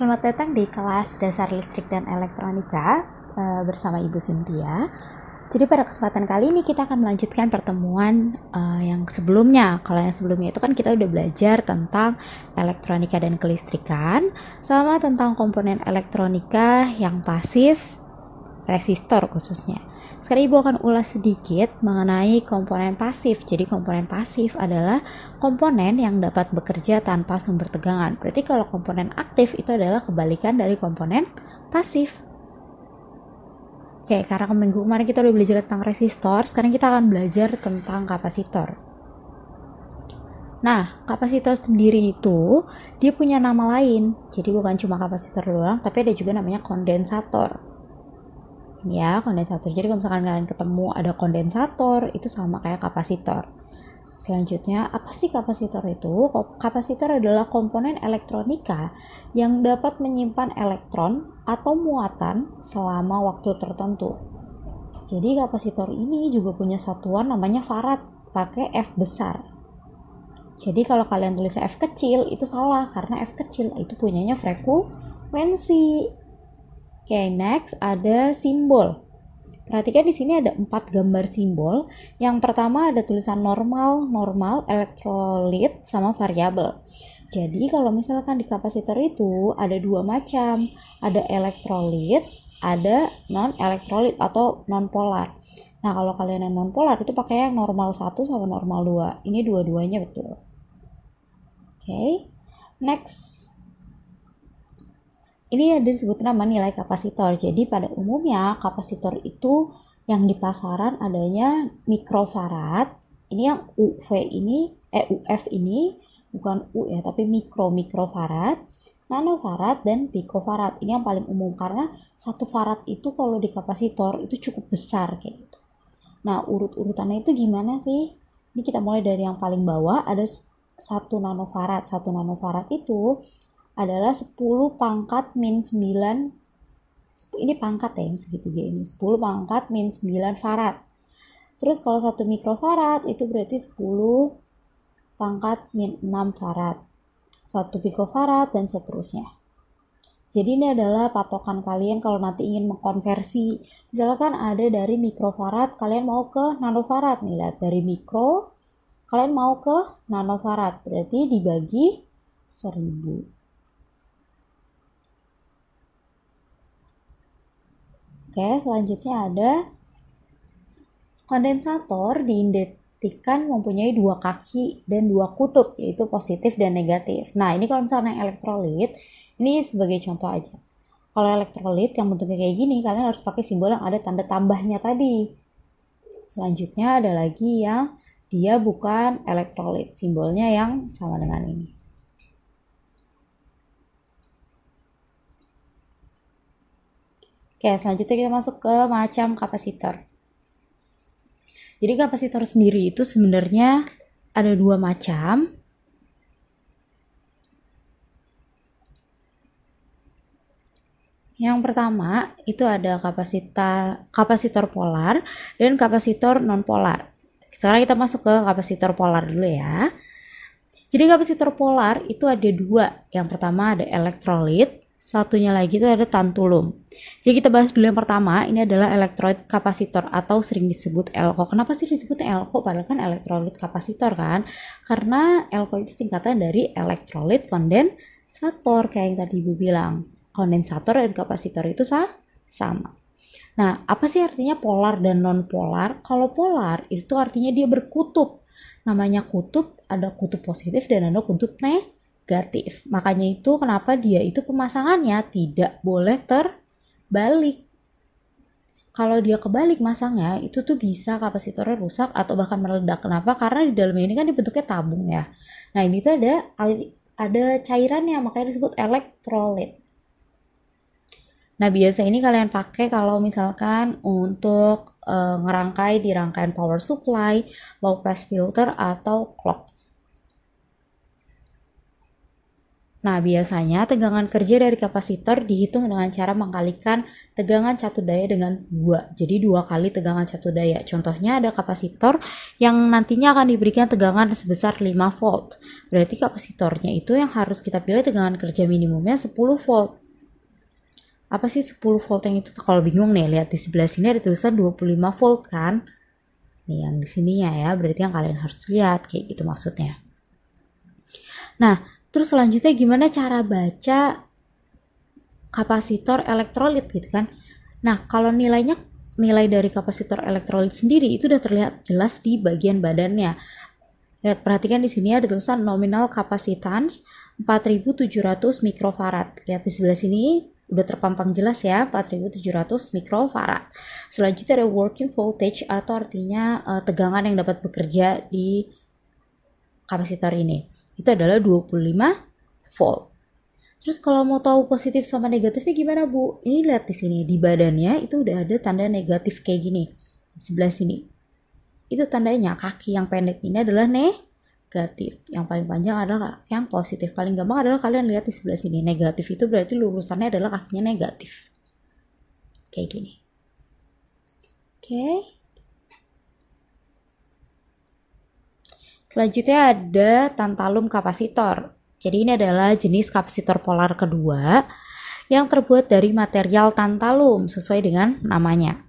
Selamat datang di kelas Dasar Listrik dan Elektronika bersama Ibu Cynthia. Jadi pada kesempatan kali ini kita akan melanjutkan pertemuan yang sebelumnya. Kalau yang sebelumnya itu kan kita udah belajar tentang elektronika dan kelistrikan, sama tentang komponen elektronika yang pasif, resistor khususnya. Sekarang Ibu akan ulas sedikit mengenai komponen pasif. Jadi komponen pasif adalah komponen yang dapat bekerja tanpa sumber tegangan. Berarti kalau komponen aktif itu adalah kebalikan dari komponen pasif. Oke, karena minggu kemarin kita udah belajar tentang resistor, sekarang kita akan belajar tentang kapasitor. Nah, kapasitor sendiri itu dia punya nama lain. Jadi bukan cuma kapasitor doang, tapi ada juga namanya kondensator. Ya, kondensator. Jadi kalau misalkan kalian ketemu ada kondensator, itu sama kayak kapasitor. Selanjutnya, apa sih kapasitor itu? Kapasitor adalah komponen elektronika yang dapat menyimpan elektron atau muatan selama waktu tertentu. Jadi kapasitor ini juga punya satuan namanya farad, pakai F besar. Jadi kalau kalian tulis F kecil, itu salah, karena F kecil itu punyanya frekuensi. Oke, next ada simbol. Perhatikan di sini ada 4 gambar simbol. Yang pertama ada tulisan normal, elektrolit, sama variabel. Jadi kalau misalkan di kapasitor itu ada 2 macam. Ada elektrolit, ada non-elektrolit atau non-polar. Nah, kalau kalian yang non-polar itu pakai yang normal 1 sama normal 2. Ini dua-duanya betul. Oke, next. Ini ada disebut nama nilai kapasitor. Jadi pada umumnya kapasitor itu yang di pasaran adanya mikrofarad. Ini yang UF ini bukan U ya, tapi mikrofarad, nanofarad, dan picofarad. Ini yang paling umum karena 1 farad itu kalau di kapasitor itu cukup besar kayak gitu. Nah, urut-urutannya itu gimana sih? Ini kita mulai dari yang paling bawah, ada 1 nanofarad. 1 nanofarad itu adalah 10 pangkat min 9, ini pangkat ya, yang segitiga ini, 10 pangkat min 9 farad. Terus kalau 1 mikrofarad itu berarti 10 pangkat min 6 farad, 1 picofarad, dan seterusnya. Jadi ini adalah patokan kalian kalau nanti ingin mengkonversi. Misalkan ada dari mikrofarad, kalian mau ke nanofarad. Nih, lihat dari mikro, kalian mau ke nanofarad, berarti dibagi 1000. Oke, selanjutnya ada kondensator diidentikan mempunyai 2 kaki dan 2 kutub, yaitu positif dan negatif. Nah, ini kalau misalnya elektrolit, ini sebagai contoh aja. Kalau elektrolit yang bentuknya kayak gini, kalian harus pakai simbol yang ada tanda tambahnya tadi. Selanjutnya ada lagi yang dia bukan elektrolit, simbolnya yang sama dengan ini. Oke, selanjutnya kita masuk ke macam kapasitor. Jadi kapasitor sendiri itu sebenarnya ada 2 macam. Yang pertama itu ada kapasitor polar dan kapasitor non-polar. Sekarang kita masuk ke kapasitor polar dulu ya. Jadi kapasitor polar itu ada 2. Yang pertama ada elektrolit, satunya lagi itu ada tantulum. Jadi kita bahas dulu yang pertama, ini adalah elektrolit kapasitor atau sering disebut ELKO. Kenapa sih disebut ELKO? Padahal kan elektrolit kapasitor kan? Karena ELKO itu singkatan dari elektrolit kondensator, kayak yang tadi Ibu bilang. Kondensator dan kapasitor itu sama. Nah, apa sih artinya polar dan non-polar? Kalau polar itu artinya dia berkutub. Namanya kutub, ada kutub positif dan ada kutub negatif. Makanya itu kenapa dia itu pemasangannya tidak boleh terbalik. Kalau dia kebalik masangnya, itu tuh bisa kapasitornya rusak atau bahkan meledak. Kenapa? Karena di dalamnya ini kan dibentuknya tabung ya. Nah, ini tuh ada cairannya, makanya disebut elektrolit. Nah, biasa ini kalian pakai kalau misalkan untuk ngerangkai di rangkaian power supply, low pass filter, atau clock. Nah, biasanya tegangan kerja dari kapasitor dihitung dengan cara mengkalikan tegangan catu daya dengan 2. Jadi 2 kali tegangan catu daya. Contohnya ada kapasitor yang nantinya akan diberikan tegangan sebesar 5 volt. Berarti kapasitornya itu yang harus kita pilih tegangan kerja minimumnya 10 volt. Apa sih 10 volt yang itu? Kalau bingung nih, lihat di sebelah sini ada tulisan 25 volt kan? Nih yang di sininya ya, berarti yang kalian harus lihat kayak gitu maksudnya. Nah, terus selanjutnya gimana cara baca kapasitor elektrolit gitu kan. Nah, kalau nilai dari kapasitor elektrolit sendiri itu udah terlihat jelas di bagian badannya. Lihat, perhatikan di sini ada tulisan nominal capacitance 4700 mikrofarad. Lihat di sebelah sini udah terpampang jelas ya, 4700 mikrofarad. Selanjutnya ada working voltage atau artinya tegangan yang dapat bekerja di kapasitor ini. Itu adalah 25 volt. Terus kalau mau tahu positif sama negatifnya gimana, Bu? Ini lihat di sini, di badannya itu udah ada tanda negatif kayak gini. Di sebelah sini. Itu tandanya kaki yang pendek ini adalah negatif. Yang paling panjang adalah yang positif. Paling gampang adalah kalian lihat di sebelah sini. Negatif itu berarti lurusannya adalah kakinya negatif. Kayak gini. Oke. Selanjutnya ada tantalum kapasitor. Jadi ini adalah jenis kapasitor polar kedua yang terbuat dari material tantalum sesuai dengan namanya.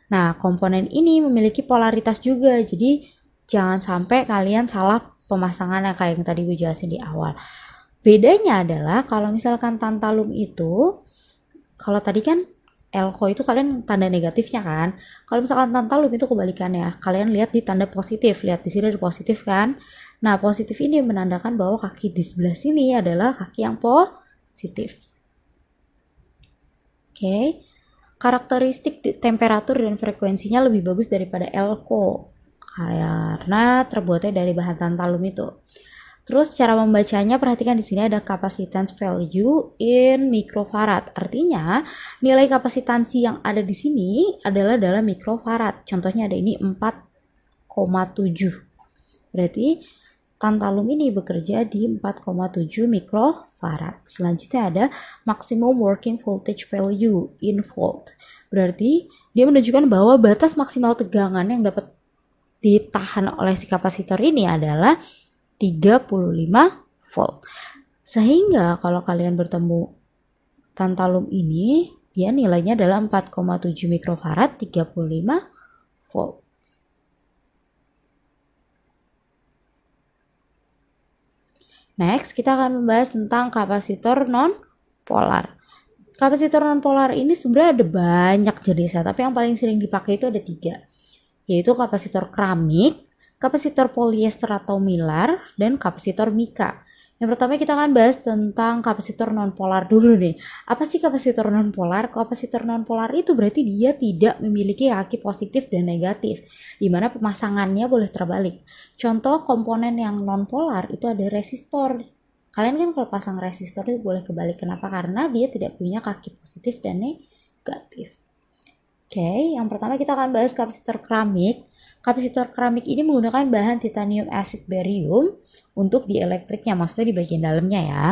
Nah, komponen ini memiliki polaritas juga. Jadi jangan sampai kalian salah pemasangannya kayak yang tadi gue jelasin di awal. Bedanya adalah kalau misalkan tantalum itu, kalau tadi kan elko itu kalian tanda negatifnya kan. Kalau misalkan tantalum itu kebalikannya. Kalian lihat di tanda positif. Lihat di sini ada positif kan. Nah, positif ini menandakan bahwa kaki di sebelah sini adalah kaki yang positif. Oke. Karakteristik temperatur dan frekuensinya lebih bagus daripada elko. Karena terbuatnya dari bahan tantalum itu. Terus cara membacanya, perhatikan di sini ada capacitance value in microfarad. Artinya nilai kapasitansi yang ada di sini adalah dalam mikrofarad. Contohnya ada ini 4,7. Berarti tantalum ini bekerja di 4,7 mikrofarad. Selanjutnya ada maximum working voltage value in volt. Berarti dia menunjukkan bahwa batas maksimal tegangan yang dapat ditahan oleh si kapasitor ini adalah 35 volt. Sehingga kalau kalian bertemu tantalum ini, dia nilainya adalah 4,7 mikrofarad, 35 volt. Next, kita akan membahas tentang kapasitor non-polar. Kapasitor non-polar ini sebenarnya ada banyak jenisnya, tapi yang paling sering dipakai itu ada 3, yaitu kapasitor keramik, kapasitor polyester atau mylar, dan kapasitor mika. Yang pertama kita akan bahas tentang kapasitor non-polar dulu nih. Apa sih kapasitor non-polar? Kapasitor non-polar itu berarti dia tidak memiliki kaki positif dan negatif, di mana pemasangannya boleh terbalik. Contoh komponen yang non-polar itu ada resistor. Kalian kan kalau pasang resistor itu boleh kebalik. Kenapa? Karena dia tidak punya kaki positif dan negatif. Oke, yang pertama kita akan bahas kapasitor keramik. Kapasitor keramik ini menggunakan bahan titanium acid barium untuk dielektriknya, maksudnya di bagian dalamnya ya.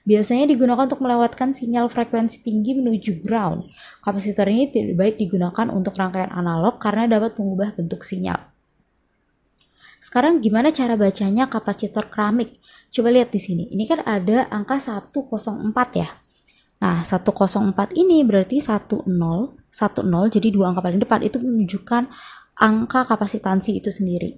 Biasanya digunakan untuk melewatkan sinyal frekuensi tinggi menuju ground. Kapasitor ini tidak baik digunakan untuk rangkaian analog karena dapat mengubah bentuk sinyal. Sekarang gimana cara bacanya kapasitor keramik? Coba lihat di sini. Ini kan ada angka 104 ya. Nah, 104 ini berarti 10, jadi 2 angka paling depan itu menunjukkan angka kapasitansi itu sendiri.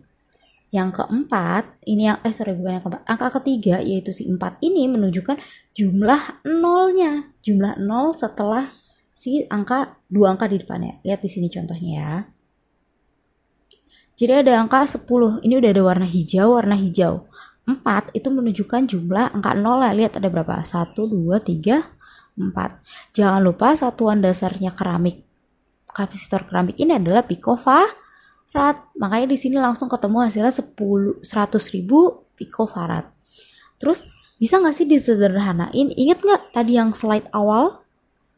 Yang keempat, ini yang bukan yang keempat. Angka ketiga yaitu si 4 ini menunjukkan jumlah nolnya. Jumlah 0 setelah si angka 2 angka di depannya. Lihat di sini contohnya ya. Jadi ada angka 10. Ini udah ada warna hijau, 4 itu menunjukkan jumlah angka 0 lah. Lihat ada berapa? 1, 2, 3, 4. Jangan lupa satuan dasarnya keramik. Kapasitor keramik ini adalah pikofarad. Makanya di sini langsung ketemu hasilnya 100.000 pikofarad. Terus bisa nggak sih disederhanain? Ingat nggak tadi yang slide awal?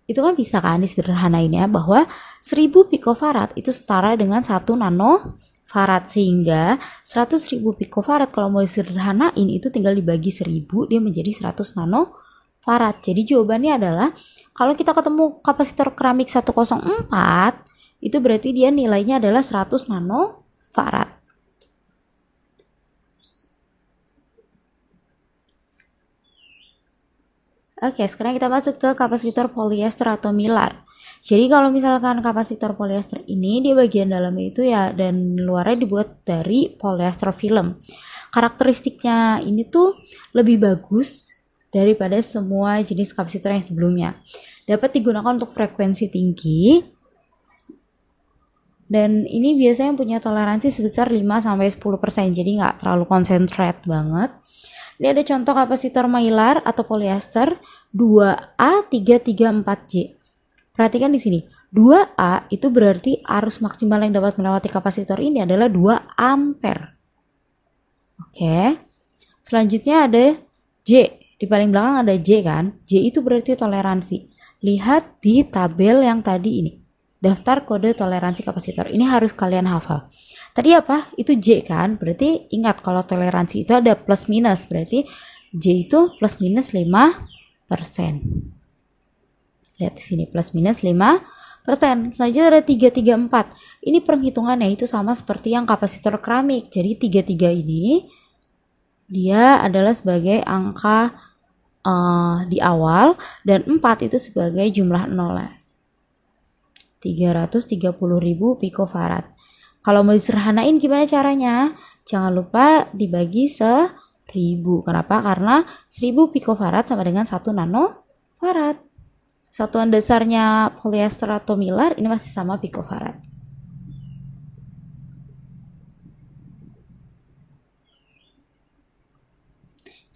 Itu kan bisa kan disederhanain ya, bahwa 1000 pikofarad itu setara dengan 1 nanofarad. farad, sehingga 100.000 picofarad kalau mau disederhanain itu tinggal dibagi 1000, dia menjadi 100 nanofarad. Jadi jawabannya adalah kalau kita ketemu kapasitor keramik 104 itu berarti dia nilainya adalah 100 nanofarad. Oke, sekarang kita masuk ke kapasitor polyester atau mylar. Jadi kalau misalkan kapasitor polyester ini, dia bagian dalamnya itu ya dan luarnya dibuat dari polyester film. Karakteristiknya ini tuh lebih bagus daripada semua jenis kapasitor yang sebelumnya. Dapat digunakan untuk frekuensi tinggi. Dan ini biasanya punya toleransi sebesar 5-10%, jadi nggak terlalu concentrate banget. Ini ada contoh kapasitor mylar atau polyester 2A334J. Perhatikan di sini, 2A itu berarti arus maksimal yang dapat melewati kapasitor ini adalah 2 ampere. Oke. Selanjutnya ada J. Di paling belakang ada J kan? J itu berarti toleransi. Lihat di tabel yang tadi ini. Daftar kode toleransi kapasitor. Ini harus kalian hafal. Tadi apa? Itu J kan? Berarti ingat kalau toleransi itu ada plus minus. Berarti J itu plus minus 5%. Lihat di sini plus minus 5%. Selanjutnya ada 334. Ini perhitungannya itu sama seperti yang kapasitor keramik. Jadi 33 ini dia adalah sebagai angka di awal dan 4 itu sebagai jumlah nolnya. 330.000 picofarad. Kalau mau disederhanain gimana caranya? Jangan lupa dibagi 1000. Kenapa? Karena 1000 picofarad sama dengan 1 nanofarad. Satuan dasarnya polyester atau mylar ini masih sama picofarad.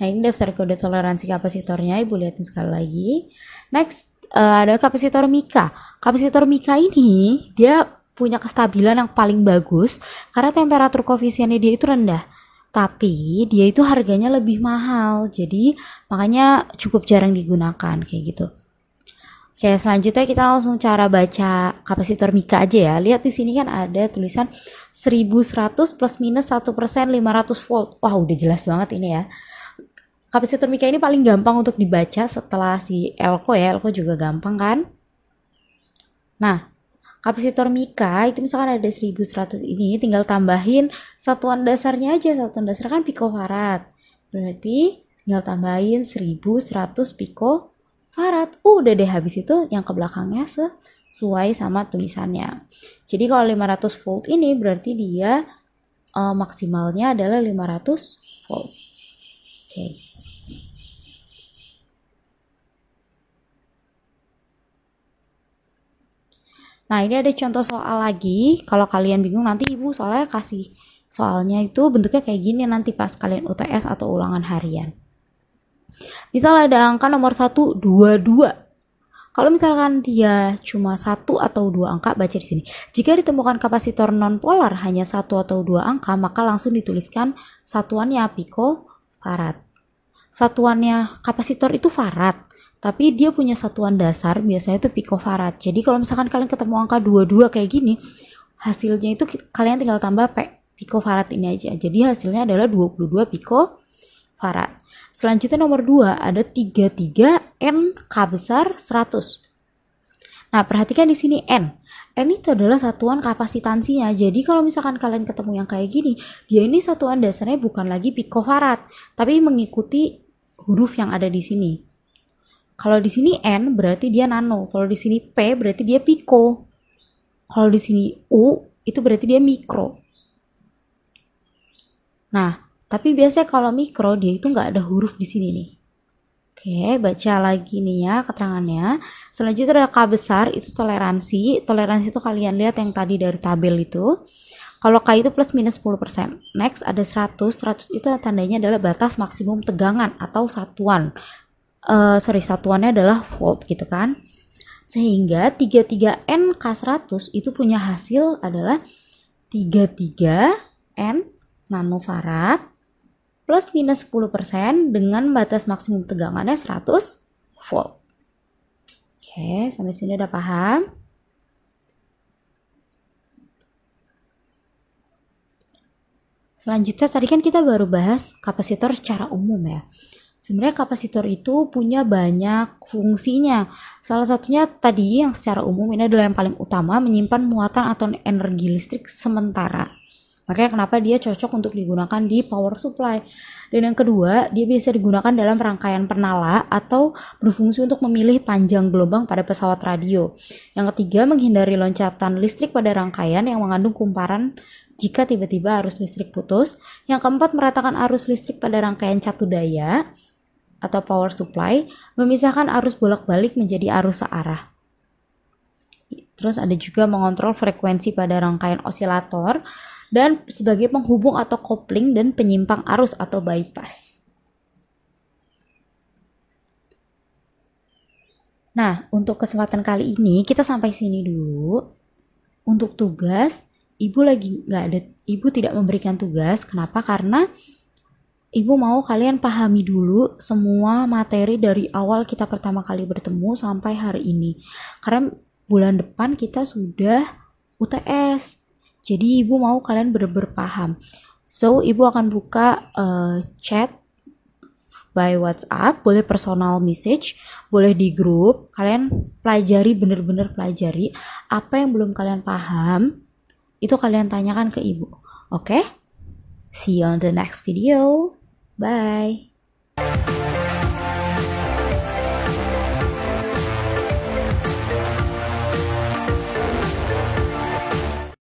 Nah, ini daftar kode toleransi kapasitornya, Ibu lihatin sekali lagi. Next, ada kapasitor Mika. Kapasitor Mika ini dia punya kestabilan yang paling bagus karena temperatur koefisiennya dia itu rendah. Tapi dia itu harganya lebih mahal. Jadi makanya cukup jarang digunakan kayak gitu. Oke, selanjutnya kita langsung cara baca kapasitor Mika aja ya. Lihat di sini kan ada tulisan 1100 plus minus 1% 500 volt. Wah, udah jelas banget ini ya. Kapasitor Mika ini paling gampang untuk dibaca setelah si Elko ya. Elko juga gampang kan? Nah, kapasitor Mika itu misalkan ada 1100 ini tinggal tambahin satuan dasarnya aja. Satuan dasar kan picofarad. Berarti tinggal tambahin 1100 picofarad. Udah deh, habis itu yang ke belakangnya sesuai sama tulisannya. Jadi kalau 500 volt ini berarti dia maksimalnya adalah 500 volt. Oke. Nah, ini ada contoh soal lagi. Kalau kalian bingung nanti Ibu soalnya kasih soalnya itu bentuknya kayak gini nanti pas kalian UTS atau ulangan harian. Misal ada angka nomor 1, 2, 2. Kalau misalkan dia cuma 1 atau 2 angka, baca di sini. Jika ditemukan kapasitor non-polar hanya 1 atau 2 angka, maka langsung dituliskan satuannya picofarad. Satuannya kapasitor itu farad. Tapi dia punya satuan dasar biasanya itu picofarad. Jadi kalau misalkan kalian ketemu angka 22 kayak gini, hasilnya itu kalian tinggal tambah picofarad ini aja. Jadi hasilnya adalah 22 picofarad. Selanjutnya nomor 2 ada 33 N K besar 100. Nah, perhatikan di sini N. N itu adalah satuan kapasitansinya. Jadi kalau misalkan kalian ketemu yang kayak gini, dia ini satuan dasarnya bukan lagi picofarad, tapi mengikuti huruf yang ada di sini. Kalau di sini N berarti dia nano, kalau di sini P berarti dia pico. Kalau di sini U itu berarti dia mikro. Nah, tapi biasanya kalau mikro dia itu nggak ada huruf di sini nih. Oke, baca lagi nih ya keterangannya. Selanjutnya ada K besar, itu toleransi. Toleransi itu kalian lihat yang tadi dari tabel itu. Kalau K itu plus minus 10%. Next ada 100. 100 itu tandanya adalah batas maksimum tegangan atau satuan. Satuannya adalah volt gitu kan. Sehingga 33N-K100 itu punya hasil adalah 33N nanofarad plus minus 10% dengan batas maksimum tegangannya 100 volt. Oke, sampai sini udah paham? Selanjutnya tadi kan kita baru bahas kapasitor secara umum ya. Sebenarnya kapasitor itu punya banyak fungsinya. Salah satunya tadi yang secara umum ini adalah yang paling utama, menyimpan muatan atau energi listrik sementara. Makanya kenapa dia cocok untuk digunakan di power supply. Dan yang kedua, dia bisa digunakan dalam rangkaian penala atau berfungsi untuk memilih panjang gelombang pada pesawat radio. Yang ketiga, menghindari loncatan listrik pada rangkaian yang mengandung kumparan jika tiba-tiba arus listrik putus. Yang keempat, meratakan arus listrik pada rangkaian catu daya atau power supply, memisahkan arus bolak-balik menjadi arus searah. Terus ada juga mengontrol frekuensi pada rangkaian osilator dan sebagai penghubung atau kopling dan penyimpang arus atau bypass. Nah, untuk kesempatan kali ini kita sampai sini dulu. Untuk tugas, ibu tidak memberikan tugas. Kenapa? Karena ibu mau kalian pahami dulu semua materi dari awal kita pertama kali bertemu sampai hari ini. Karena bulan depan kita sudah UTS. Jadi ibu mau kalian benar-benar paham. So, ibu akan buka chat by WhatsApp, boleh personal message, boleh di grup. Kalian pelajari, benar-benar pelajari. Apa yang belum kalian paham, itu kalian tanyakan ke ibu. Oke? See you on the next video. Bye.